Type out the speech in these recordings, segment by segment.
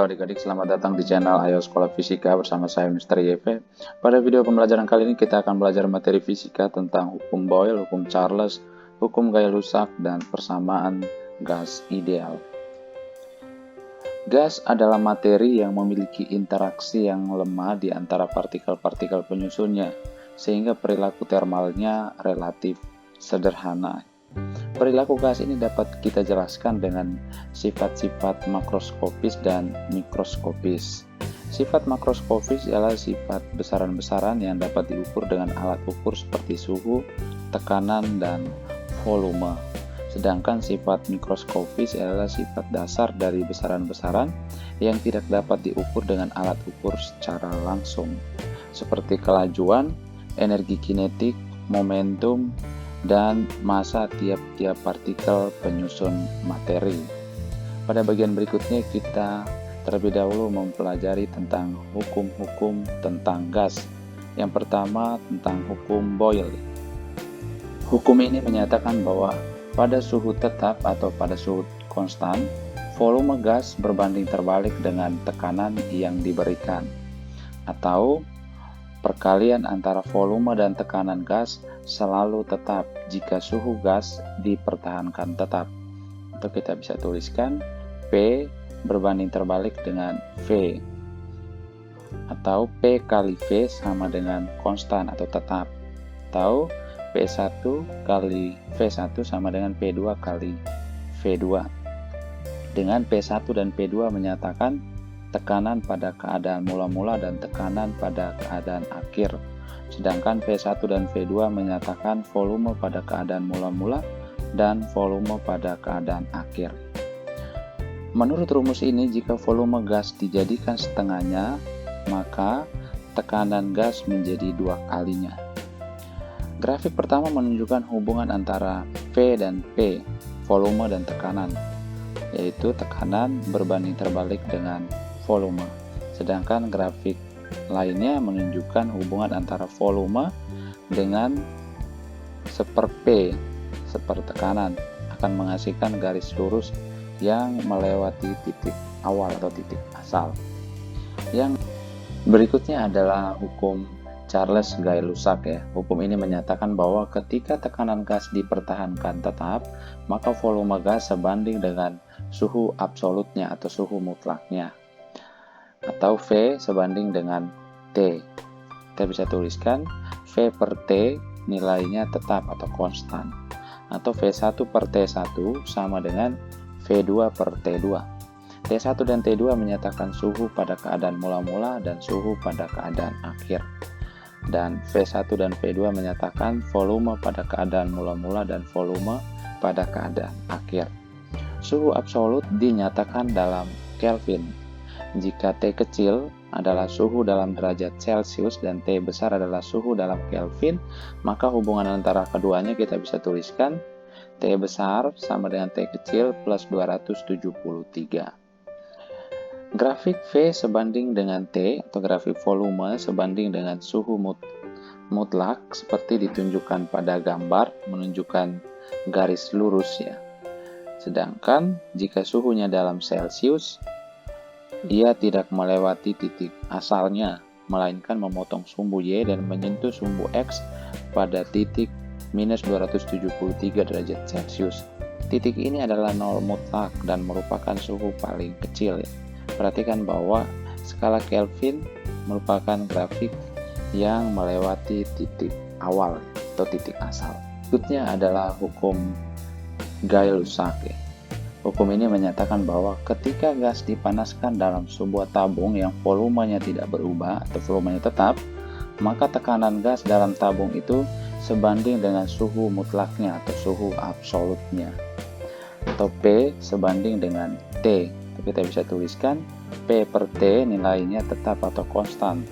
Halo adik-adik, selamat datang di channel Ayo Sekolah Fisika bersama saya Mr. YV. Pada video pembelajaran kali ini kita akan belajar materi fisika tentang hukum Boyle, hukum Charles, hukum Gay-Lussac, dan persamaan gas ideal. Gas adalah materi yang memiliki interaksi yang lemah di antara partikel-partikel penyusunnya, sehingga perilaku termalnya relatif sederhana. Perilaku gas ini dapat kita jelaskan dengan sifat-sifat makroskopis dan mikroskopis. Sifat makroskopis ialah sifat besaran-besaran yang dapat diukur dengan alat ukur seperti suhu, tekanan, dan volume. Sedangkan sifat mikroskopis adalah sifat dasar dari besaran-besaran yang tidak dapat diukur dengan alat ukur secara langsung, seperti kelajuan, energi kinetik, momentum, dan massa tiap-tiap partikel penyusun materi. Pada bagian berikutnya kita terlebih dahulu mempelajari tentang hukum-hukum tentang gas. Yang pertama tentang hukum Boyle. Hukum ini menyatakan bahwa pada suhu tetap atau pada suhu konstan, volume gas berbanding terbalik dengan tekanan yang diberikan, atau perkalian antara volume dan tekanan gas selalu tetap jika suhu gas dipertahankan tetap. Atau kita bisa tuliskan P berbanding terbalik dengan V. Atau P kali V sama dengan konstan atau tetap. Atau P1 kali V1 sama dengan P2 kali V2. Dengan P1 dan P2 menyatakan tekanan pada keadaan mula-mula dan tekanan pada keadaan akhir. Sedangkan V1 dan V2 menyatakan volume pada keadaan mula-mula dan volume pada keadaan akhir. Menurut rumus ini, jika volume gas dijadikan setengahnya, maka tekanan gas menjadi 2 kalinya. Grafik pertama menunjukkan hubungan antara V dan P, volume dan tekanan, yaitu tekanan berbanding terbalik dengan volume. Sedangkan grafik lainnya menunjukkan hubungan antara volume dengan seper P, seper tekanan, akan menghasilkan garis lurus yang melewati titik awal atau titik asal. Yang berikutnya adalah hukum Charles Gay-Lussac ya. Hukum ini menyatakan bahwa ketika tekanan gas dipertahankan tetap, maka volume gas sebanding dengan suhu absolutnya atau suhu mutlaknya, atau V sebanding dengan T. Kita bisa tuliskan V per T nilainya tetap atau konstan, atau V1 per T1 sama dengan V2 per T2. T1 dan T2 menyatakan suhu pada keadaan mula-mula dan suhu pada keadaan akhir. Dan V1 dan V2 menyatakan volume pada keadaan mula-mula dan volume pada keadaan akhir. Suhu absolut dinyatakan dalam Kelvin. Jika T kecil adalah suhu dalam derajat Celcius dan T besar adalah suhu dalam Kelvin, maka hubungan antara keduanya kita bisa tuliskan T besar sama dengan T kecil plus 273. Grafik V sebanding dengan T atau grafik volume sebanding dengan suhu mutlak seperti ditunjukkan pada gambar menunjukkan garis lurus ya. Sedangkan jika suhunya dalam Celcius, dia tidak melewati titik asalnya, melainkan memotong sumbu Y dan menyentuh sumbu X pada titik minus 273 derajat Celcius. Titik ini adalah nol mutlak dan merupakan suhu paling kecil ya. Perhatikan bahwa skala Kelvin merupakan grafik yang melewati titik awal atau titik asal. Berikutnya adalah hukum Gay-Lussac ya. Hukum ini menyatakan bahwa ketika gas dipanaskan dalam sebuah tabung yang volumenya tidak berubah atau volumenya tetap, maka tekanan gas dalam tabung itu sebanding dengan suhu mutlaknya atau suhu absolutnya, atau P sebanding dengan T. Kita bisa tuliskan P per T nilainya tetap atau konstan,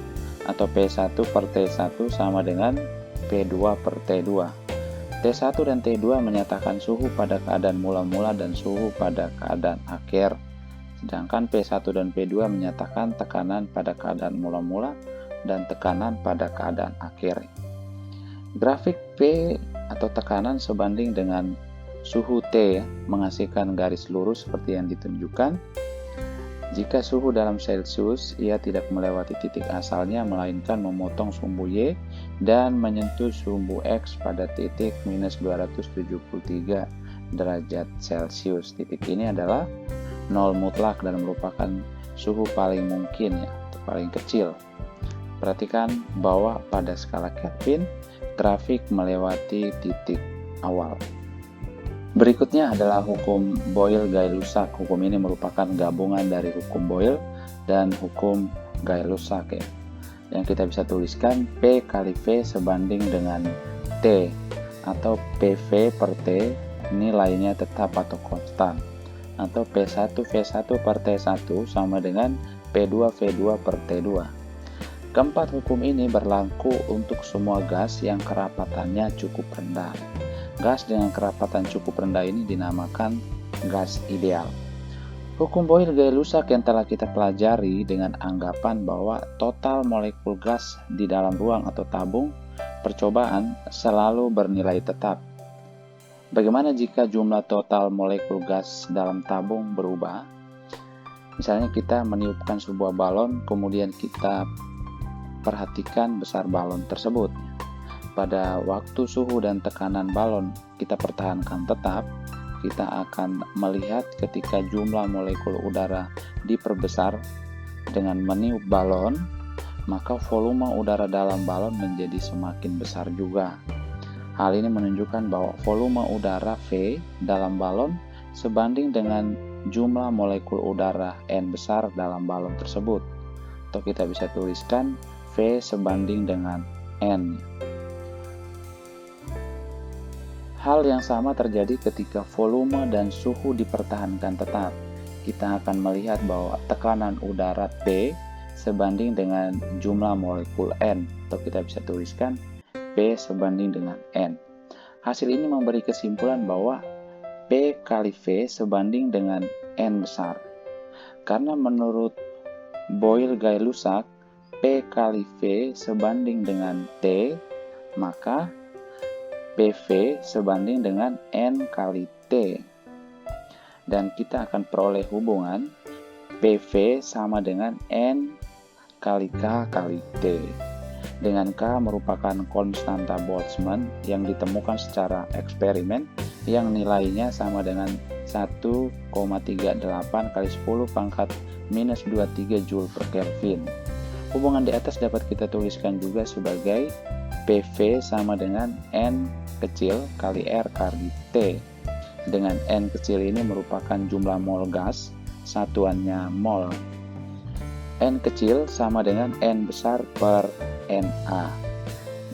atau P1 per T1 sama dengan P2 per T2. T1 dan T2 menyatakan suhu pada keadaan mula-mula dan suhu pada keadaan akhir. Sedangkan P1 dan P2 menyatakan tekanan pada keadaan mula-mula dan tekanan pada keadaan akhir. Grafik P atau tekanan sebanding dengan suhu T menghasilkan garis lurus seperti yang ditunjukkan. Jika suhu dalam Celcius, ia tidak melewati titik asalnya melainkan memotong sumbu Y dan menyentuh sumbu X pada titik minus 273 derajat Celcius. Titik ini adalah nol mutlak dan merupakan suhu paling mungkin, ya, paling kecil. Perhatikan bahwa pada skala Kelvin, grafik melewati titik awal. Berikutnya adalah hukum Boyle-Gay-Lussac. Hukum ini merupakan gabungan dari hukum Boyle dan hukum Gay-Lussac, ya. Yang kita bisa tuliskan P kali V sebanding dengan T, atau PV per T nilainya tetap atau konstan, atau P1V1 per T1 sama dengan P2V2 per T2. Keempat hukum ini berlaku untuk semua gas yang kerapatannya cukup rendah. Gas dengan kerapatan cukup rendah ini dinamakan gas ideal. Hukum Boyle-Gay-Lussac yang telah kita pelajari dengan anggapan bahwa total molekul gas di dalam ruang atau tabung percobaan selalu bernilai tetap. Bagaimana jika jumlah total molekul gas dalam tabung berubah? Misalnya kita meniupkan sebuah balon, kemudian kita perhatikan besar balon tersebut. Pada waktu suhu dan tekanan balon kita pertahankan tetap, kita akan melihat ketika jumlah molekul udara diperbesar dengan meniup balon, maka volume udara dalam balon menjadi semakin besar juga. Hal ini menunjukkan bahwa volume udara V dalam balon sebanding dengan jumlah molekul udara N besar dalam balon tersebut. Atau kita bisa tuliskan V sebanding dengan N. Hal yang sama terjadi ketika volume dan suhu dipertahankan tetap. Kita akan melihat bahwa tekanan udara P sebanding dengan jumlah molekul N, atau kita bisa tuliskan P sebanding dengan N. Hasil ini memberi kesimpulan bahwa P kali V sebanding dengan N besar. Karena menurut Boyle-Gay-Lussac, P kali V sebanding dengan T, maka PV sebanding dengan N kali T. Dan kita akan peroleh hubungan PV sama dengan N kali K kali T. Dengan K merupakan konstanta Boltzmann yang ditemukan secara eksperimen yang nilainya sama dengan 1,38 kali 10 pangkat minus 23 Joule per Kelvin. Hubungan di atas dapat kita tuliskan juga sebagai PV sama dengan N kecil kali R kali T. Dengan N kecil ini merupakan jumlah mol gas, satuannya mol. N kecil sama dengan N besar per Na.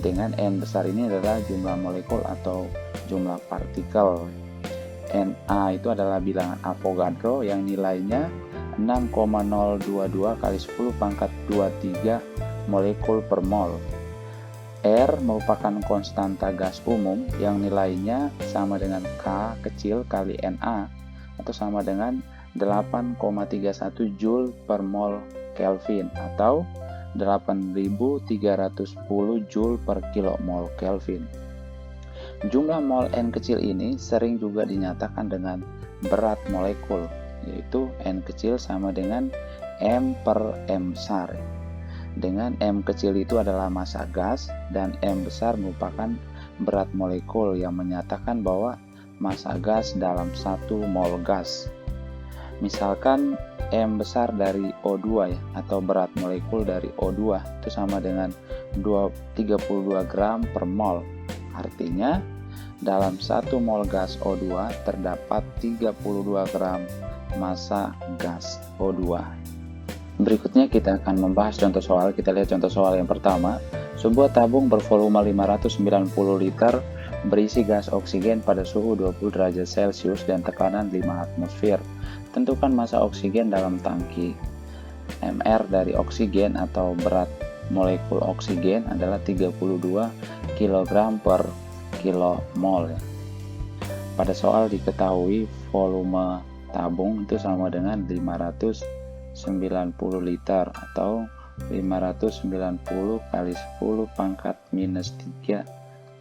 Dengan N besar ini adalah jumlah molekul atau jumlah partikel. Na itu adalah bilangan Avogadro yang nilainya 6,022 kali 10 pangkat 23 molekul per mol. R merupakan konstanta gas umum yang nilainya sama dengan K kecil kali Na atau sama dengan 8,31 Joule per mol Kelvin atau 8.310 Joule per kilomol Kelvin. Jumlah mol N kecil ini sering juga dinyatakan dengan berat molekul, yaitu N kecil sama dengan M per M besar. Dengan M kecil itu adalah massa gas dan M besar merupakan berat molekul yang menyatakan bahwa massa gas dalam 1 mol gas. Misalkan M besar dari O2 ya, atau berat molekul dari O2 itu sama dengan 32 gram per mol. Artinya dalam 1 mol gas O2 terdapat 32 gram massa gas O2. Berikutnya kita akan membahas contoh soal. Kita lihat contoh soal yang pertama. Sebuah tabung bervolume 590 liter berisi gas oksigen pada suhu 20 derajat Celcius dan tekanan 5 atmosfer. Tentukan massa oksigen dalam tangki. Mr dari oksigen atau berat molekul oksigen adalah 32 kg per kilomol. Pada soal diketahui volume tabung itu sama dengan 590 liter atau 590 kali 10 pangkat minus 3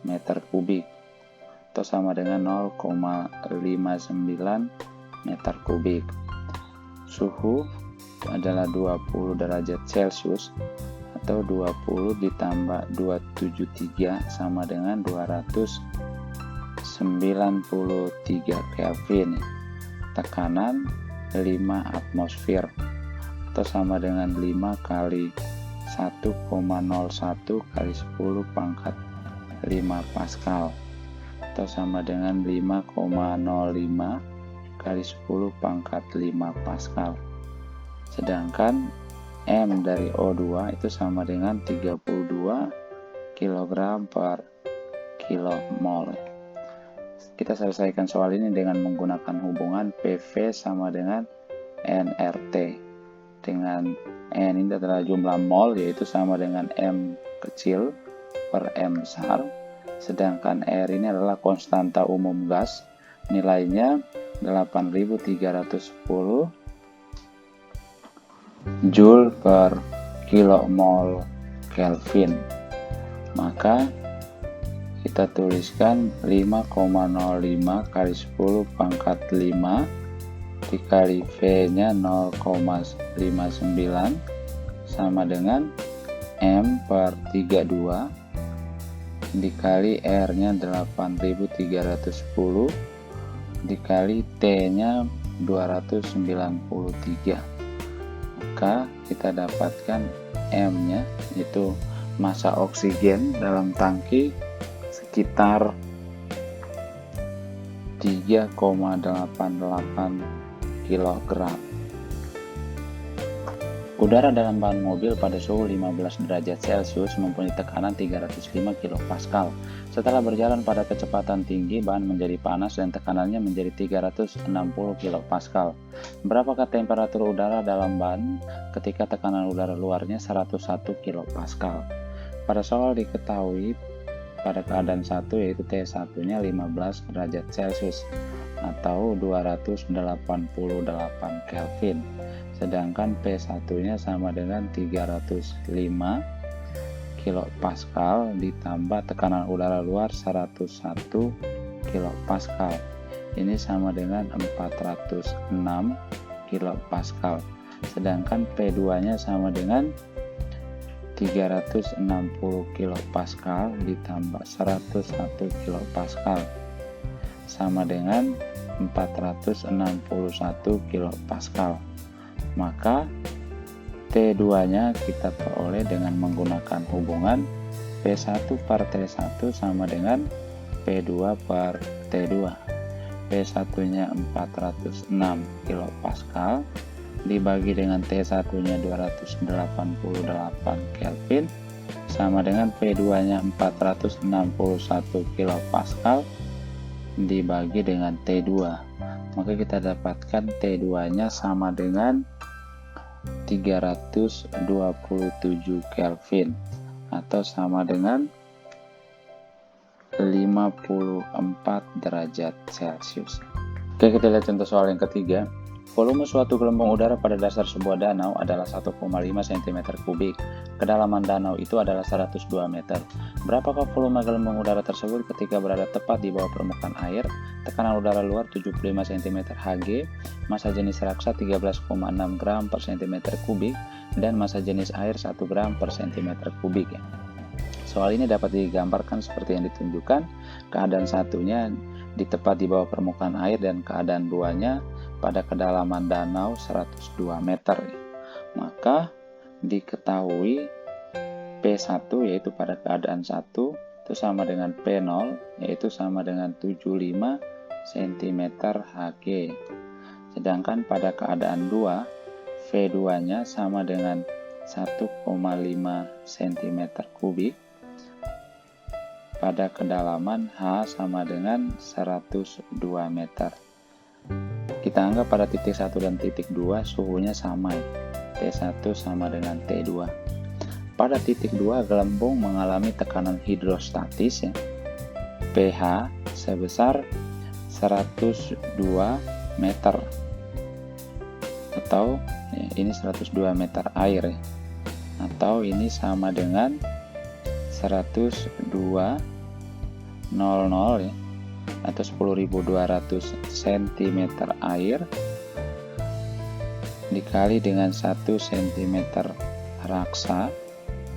meter kubik atau sama dengan 0,59 meter kubik. Suhu adalah 20 derajat Celcius, atau 20 ditambah 273 sama dengan 293 Kelvin. Tekanan 5 atmosfer, atau sama dengan 5 kali 1,01 kali 10 pangkat 5 Pascal, atau sama dengan 5,05 kali 10 pangkat 5 Pascal. Sedangkan M dari O2 itu sama dengan 32 kg per kilomol. Kita selesaikan soal ini dengan menggunakan hubungan PV sama dengan nRT. Dengan N ini adalah jumlah mol, yaitu sama dengan M kecil per M besar. Sedangkan R ini adalah konstanta umum gas, nilainya 8310 Joule per kilomol Kelvin. Maka kita tuliskan 5,05 kali 10 pangkat 5 dikali V nya 0,59 sama dengan M per 32 dikali R nya 8310 dikali T nya 293. Maka kita dapatkan M nya, yaitu massa oksigen dalam tangki sekitar 3,88 kg. Udara dalam ban mobil pada suhu 15 derajat Celcius mempunyai tekanan 305 kPa. Setelah berjalan pada kecepatan tinggi, ban menjadi panas dan tekanannya menjadi 360 kPa. Berapakah temperatur udara dalam ban ketika tekanan udara luarnya 101 kPa? Pada soal diketahui pada keadaan 1, yaitu T1-nya 15 derajat Celcius atau 288 Kelvin. Sedangkan P1-nya sama dengan 305 kPa ditambah tekanan udara luar 101 kPa. Ini sama dengan 406 kPa. Sedangkan P2-nya sama dengan 360 kPa ditambah 101 kPa sama dengan 461 kPa. Maka T2-nya kita peroleh dengan menggunakan hubungan P1 per T1 sama dengan P2 per T2. P1-nya 406 kPa dibagi dengan T1-nya 288 Kelvin sama dengan P2-nya 461 kPa dibagi dengan T2. Maka kita dapatkan T2-nya sama dengan 327 Kelvin atau sama dengan 54 derajat Celcius. Oke, kita lihat contoh soal yang ketiga. Volume suatu gelembung udara pada dasar sebuah danau adalah 1,5 cm3. Kedalaman danau itu adalah 102 meter. Berapakah volume gelembung udara tersebut ketika berada tepat di bawah permukaan air? Tekanan udara luar 75 cm Hg, massa jenis raksa 13,6 gram per cm3, dan massa jenis air 1 gram per cm3. Soal ini dapat digambarkan seperti yang ditunjukkan. Keadaan satunya di tepat di bawah permukaan air dan keadaan duanya pada kedalaman danau 102 meter. Maka diketahui P1 yaitu pada keadaan 1 itu sama dengan P0 yaitu sama dengan 75 cm Hg. Sedangkan pada keadaan 2 V2 nya sama dengan 1,5 cm3 pada kedalaman H sama dengan 102 meter. Kita anggap pada titik 1 dan titik 2 suhunya sama, T1 sama dengan T2. Pada titik 2 gelembung mengalami tekanan hidrostatis pH sebesar 102 meter atau ini 102 meter air atau ini sama dengan 102,00 atau 10.200 cm air dikali dengan 1 cm raksa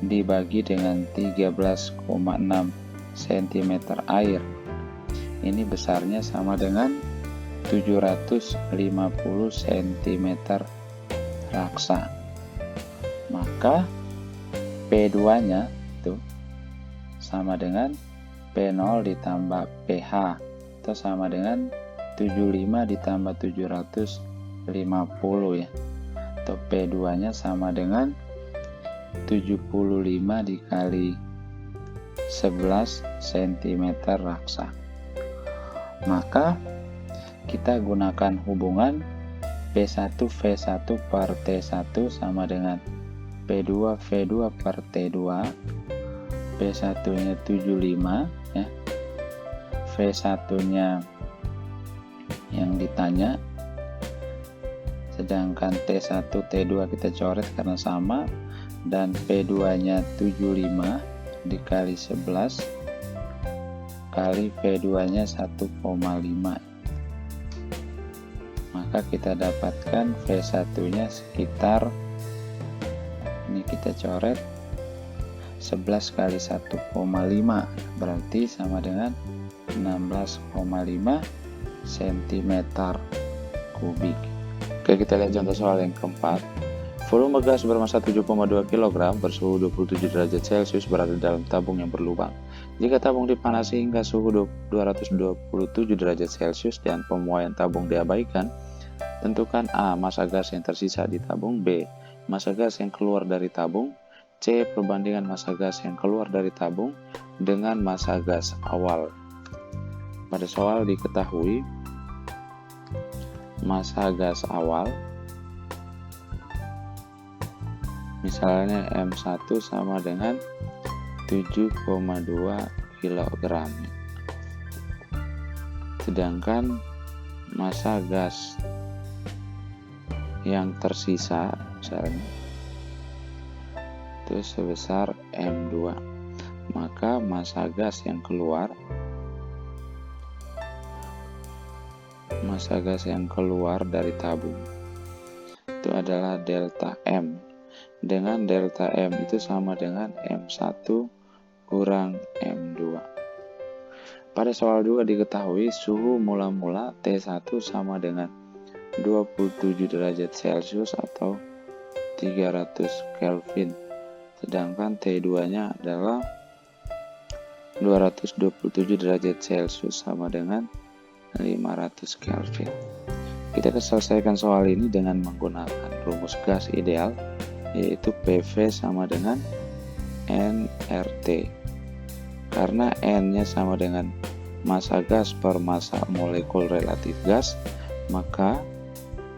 dibagi dengan 13,6 cm air. Ini besarnya sama dengan 750 cm raksa. Maka P2-nya itu sama dengan P0 ditambah PH, itu sama dengan 75 ditambah 750 ya. Atau P2-nya sama dengan 75 dikali 11 cm raksa. Maka kita gunakan hubungan P1V1 per T1 sama dengan P2V2 per T2. P1-nya 75 ya. V1-nya yang ditanya, sedangkan T1 T2 kita coret karena sama, dan P2-nya 75 dikali 11 kali P2-nya 1,5. Maka kita dapatkan V1-nya sekitar, ini kita coret, 11 kali 1,5 berarti sama dengan 16,5 cm kubik. Oke, kita lihat contoh soal yang keempat. Volume gas bermassa 7,2 kg bersuhu 27 derajat Celcius berada dalam tabung yang berlubang. Jika tabung dipanasi hingga suhu 227 derajat Celcius dan pemuaian tabung diabaikan, tentukan A. Massa gas yang tersisa di tabung, B. Massa gas yang keluar dari tabung, C. Perbandingan massa gas yang keluar dari tabung dengan massa gas awal. Pada soal diketahui massa gas awal, misalnya M1 sama dengan 7,2 kg. Sedangkan massa gas yang tersisa misalnya itu sebesar M2. Maka massa gas yang keluar dari tabung itu adalah delta M, dengan delta M itu sama dengan M1 kurang M2. Pada soal juga diketahui suhu mula-mula T1 sama dengan 27 derajat Celcius atau 300 Kelvin, sedangkan T2-nya adalah 227 derajat Celcius sama dengan 500 Kelvin. Kita akan selesaikan soal ini dengan menggunakan rumus gas ideal, yaitu PV sama dengan nRT. Karena N-nya sama dengan massa gas per massa molekul relatif gas, maka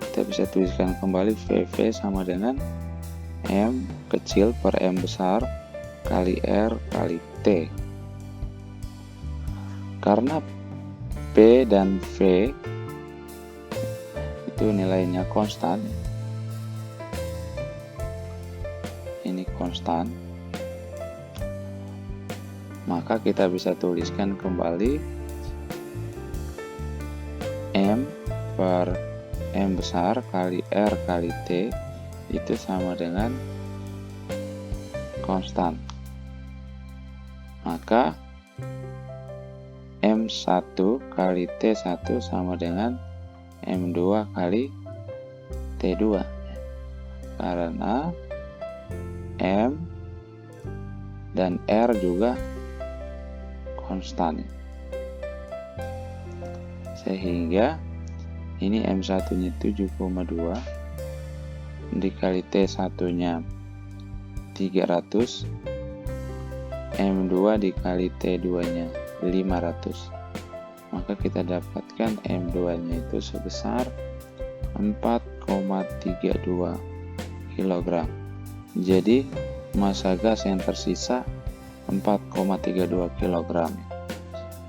kita bisa tuliskan kembali VV sama dengan M kecil per M besar kali R kali T. Karena P dan V itu nilainya konstan, ini konstan, maka kita bisa tuliskan kembali M per M besar kali R kali T itu sama dengan konstan. Maka M1 kali T1 sama dengan M2 kali T2, karena M dan R juga konstan, sehingga ini M1 nya 7,2 dikali T1 nya 300, M2 dikali T2 nya 500, maka kita dapatkan M2 nya itu sebesar 4,32 kg. Jadi massa gas yang tersisa 4,32 kg.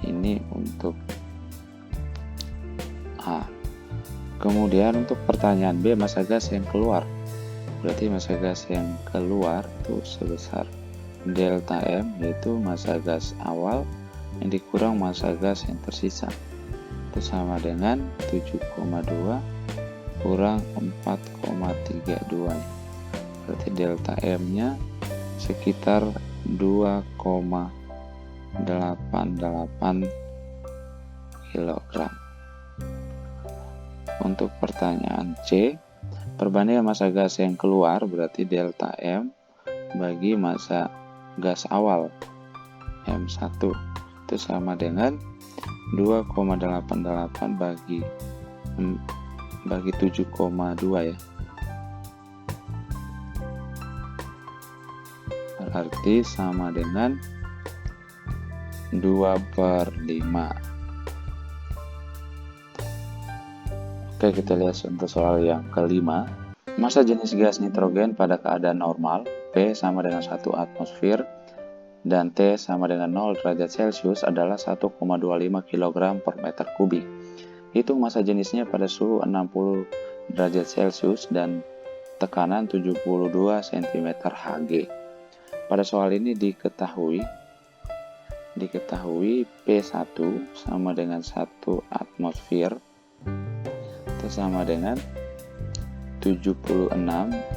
Ini untuk A. Kemudian untuk pertanyaan B, massa gas yang keluar. Berarti massa gas yang keluar itu sebesar delta M, yaitu massa gas awal yang dikurang massa gas yang tersisa, itu sama dengan 7,2 kurang 4,32. Berarti delta M nya sekitar 2,88 kg. Untuk pertanyaan C, perbandingan massa gas yang keluar berarti delta M bagi massa gas awal M1 itu sama dengan 2,88 bagi 7,2 ya. Berarti sama dengan 2/5. Oke, kita lihat untuk soal yang kelima. Massa jenis gas nitrogen pada keadaan normal P sama dengan 1 atmosfer dan T sama dengan 0 derajat Celcius adalah 1,25 kg per meter kubik. Hitung massa jenisnya pada suhu 60 derajat Celcius dan tekanan 72 cm Hg. Pada soal ini diketahui P1 sama dengan 1 atmosfer itu sama dengan 76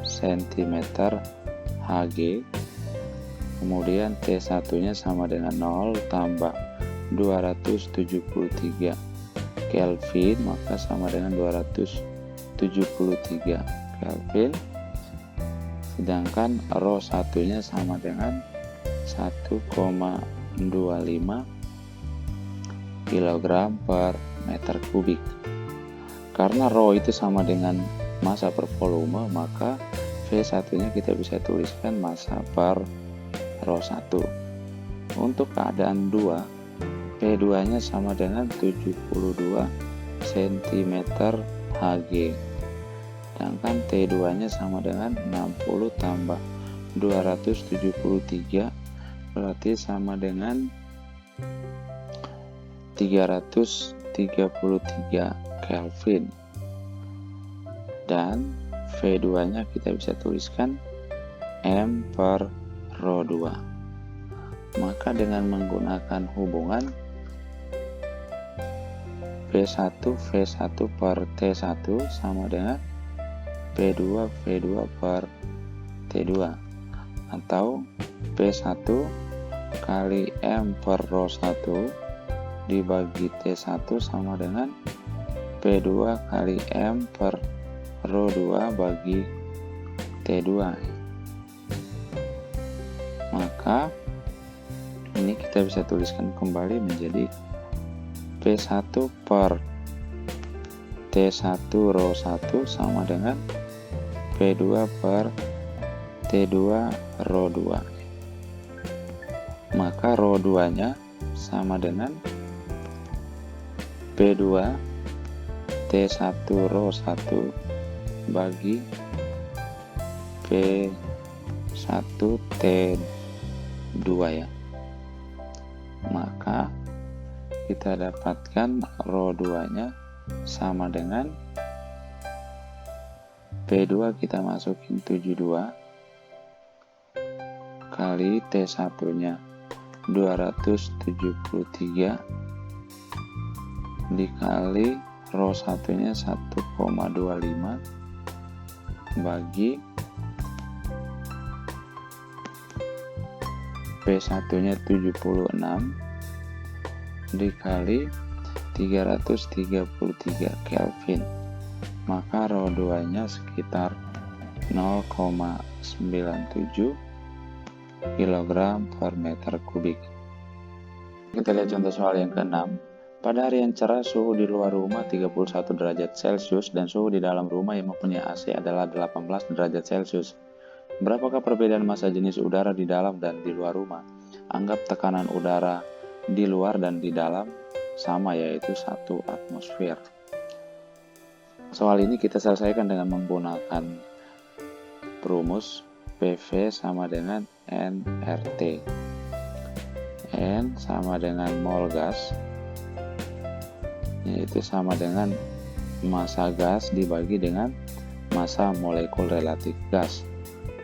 cm Hg. Kemudian T1 nya sama dengan 0 tambah 273 Kelvin, maka sama dengan 273 Kelvin. Sedangkan rho 1 nya sama dengan 1,25 kg per meter kubik. Karena rho itu sama dengan massa per volume, maka V1 nya kita bisa tuliskan massa per rho 1. Untuk keadaan 2, P2 nya sama dengan 72 cm Hg. Sedangkan T2 nya sama dengan 60 tambah 273 berarti sama dengan 333 Kelvin. Dan V2 nya kita bisa tuliskan M per rho 2. Maka dengan menggunakan hubungan V1 per T1 sama dengan P2 per T2, atau P1 kali M per rho 1 dibagi T1 sama dengan P2 kali M per rho 2 bagi T2. Maka ini kita bisa tuliskan kembali menjadi P1 per T1 rho 1 sama dengan P2 per T2 rho 2. Maka rho 2 nya sama dengan P2 T1 rho 1 bagi P1 T2 ya. Maka kita dapatkan rho 2 nya sama dengan P2 kita masukin 72 kali T1 nya 273 dikali rho 1 nya 1,25 bagi P1 nya 76 dikali 333 Kelvin. Maka rho 2 nya sekitar 0,97 kg per meter kubik. Kita lihat contoh soal yang ke-6. Pada hari yang cerah, suhu di luar rumah 31 derajat Celcius dan suhu di dalam rumah yang mempunyai AC adalah 18 derajat Celcius. Berapakah perbedaan massa jenis udara di dalam dan di luar rumah? Anggap tekanan udara di luar dan di dalam sama, yaitu 1 atmosfer. Soal ini kita selesaikan dengan menggunakan rumus PV sama dengan nRT. N sama dengan mol gas, yaitu sama dengan massa gas dibagi dengan massa molekul relatif gas.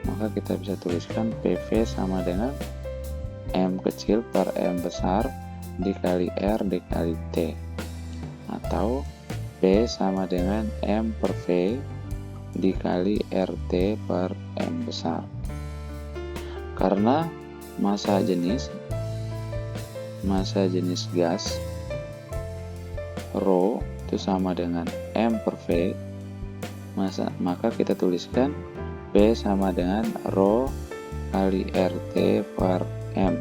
Maka kita bisa tuliskan PV sama dengan M kecil per M besar dikali R dikali T, atau P sama dengan M per V dikali RT per M besar. Karena massa jenis gas Rho itu sama dengan M per V, maka kita tuliskan P sama dengan Rho kali RT per M,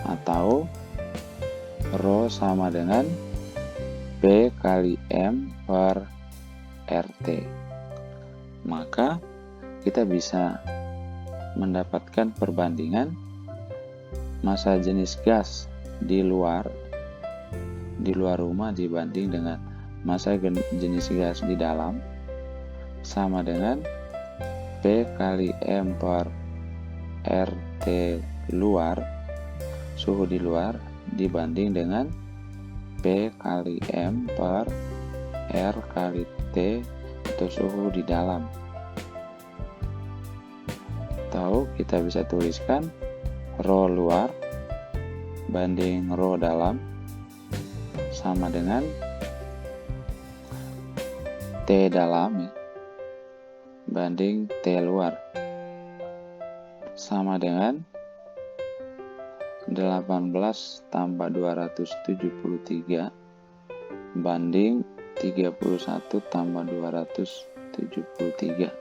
atau Rho sama dengan P kali M per RT. Maka kita bisa mendapatkan perbandingan massa jenis gas di luar rumah dibanding dengan massa jenis gas di dalam sama dengan P kali M per RT luar, suhu di luar, dibanding dengan P kali M per R kali T itu suhu di dalam. Atau kita bisa tuliskan Rho luar banding Rho dalam sama dengan T dalam banding T luar, sama dengan 18 tambah 273 banding 31 tambah 273.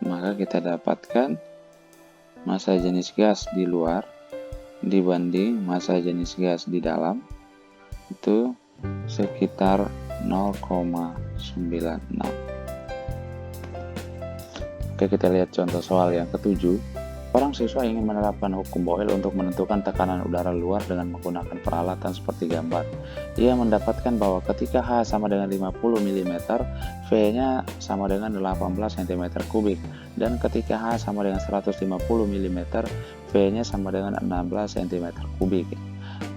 Maka kita dapatkan massa jenis gas di luar dibanding massa jenis gas di dalam itu sekitar 0,96. Oke, kita lihat contoh soal yang ketujuh. Seorang siswa ingin menerapkan hukum Boyle untuk menentukan tekanan udara luar dengan menggunakan peralatan seperti gambar. Ia mendapatkan bahwa ketika H sama dengan 50 mm, V-nya sama dengan 18 cm3, dan ketika H sama dengan 150 mm, V-nya sama dengan 16 cm3.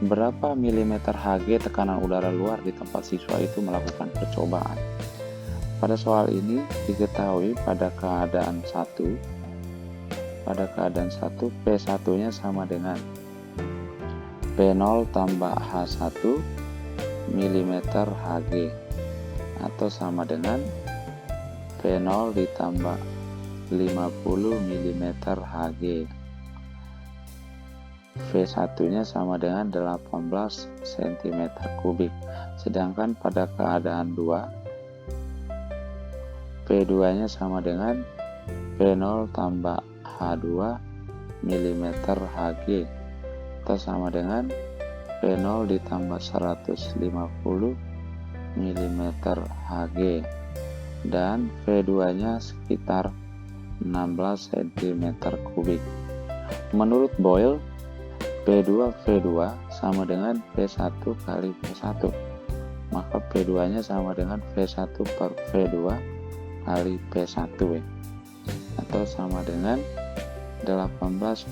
Berapa milimeter Hg tekanan udara luar di tempat siswa itu melakukan percobaan? Pada soal ini diketahui pada keadaan 1, P1-nya sama dengan P0 tambah H1 mm Hg, atau sama dengan P0 ditambah 50 mm Hg. V1-nya sama dengan 18 cm3. Sedangkan pada keadaan 2, P2-nya sama dengan P0 tambah H2 mm Hg, atau sama dengan P0 ditambah 150 mm Hg, dan V2-nya sekitar 16 cm3. Menurut Boyle, P2 V2 sama dengan P1 kali P1, maka P2-nya sama dengan V1 per V2 kali P1 atau sama dengan 18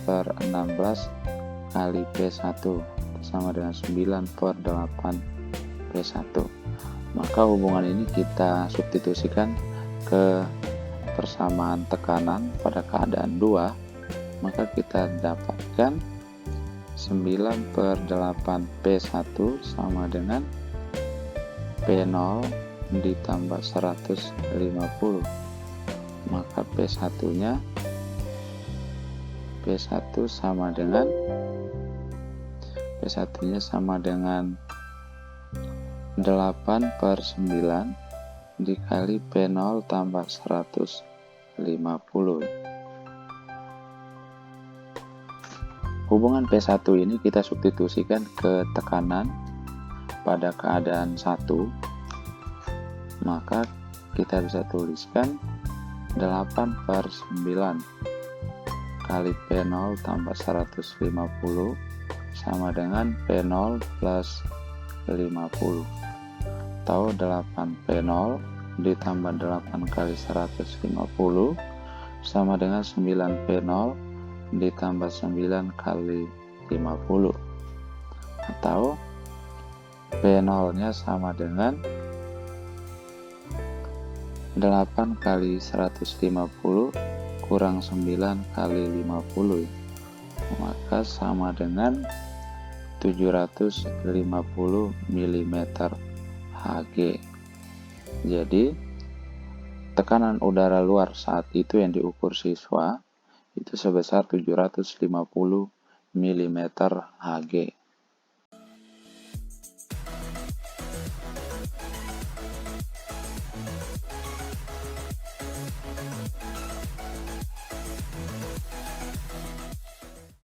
per 16 kali P1 sama dengan 9 per 8 P1. Maka hubungan ini kita substitusikan ke persamaan tekanan pada keadaan 2, maka kita dapatkan 9 per 8 P1 sama dengan P0 ditambah 150. Maka P1-nya sama dengan P1-nya sama dengan 8 per 9 dikali P0 tambah 150. Hubungan P1 ini kita substitusikan ke tekanan pada keadaan 1, maka kita bisa tuliskan 8 per 9 kali P0 tambah 150 sama dengan P0 plus 50, atau 8 P0 ditambah 8 kali 150 sama dengan 9 P0 ditambah 9 kali 50, atau P0 nya sama dengan 8 kali 150 kurang 9 kali 50, maka sama dengan 750 mm Hg. Jadi tekanan udara luar saat itu yang diukur siswa itu sebesar 750 mm Hg.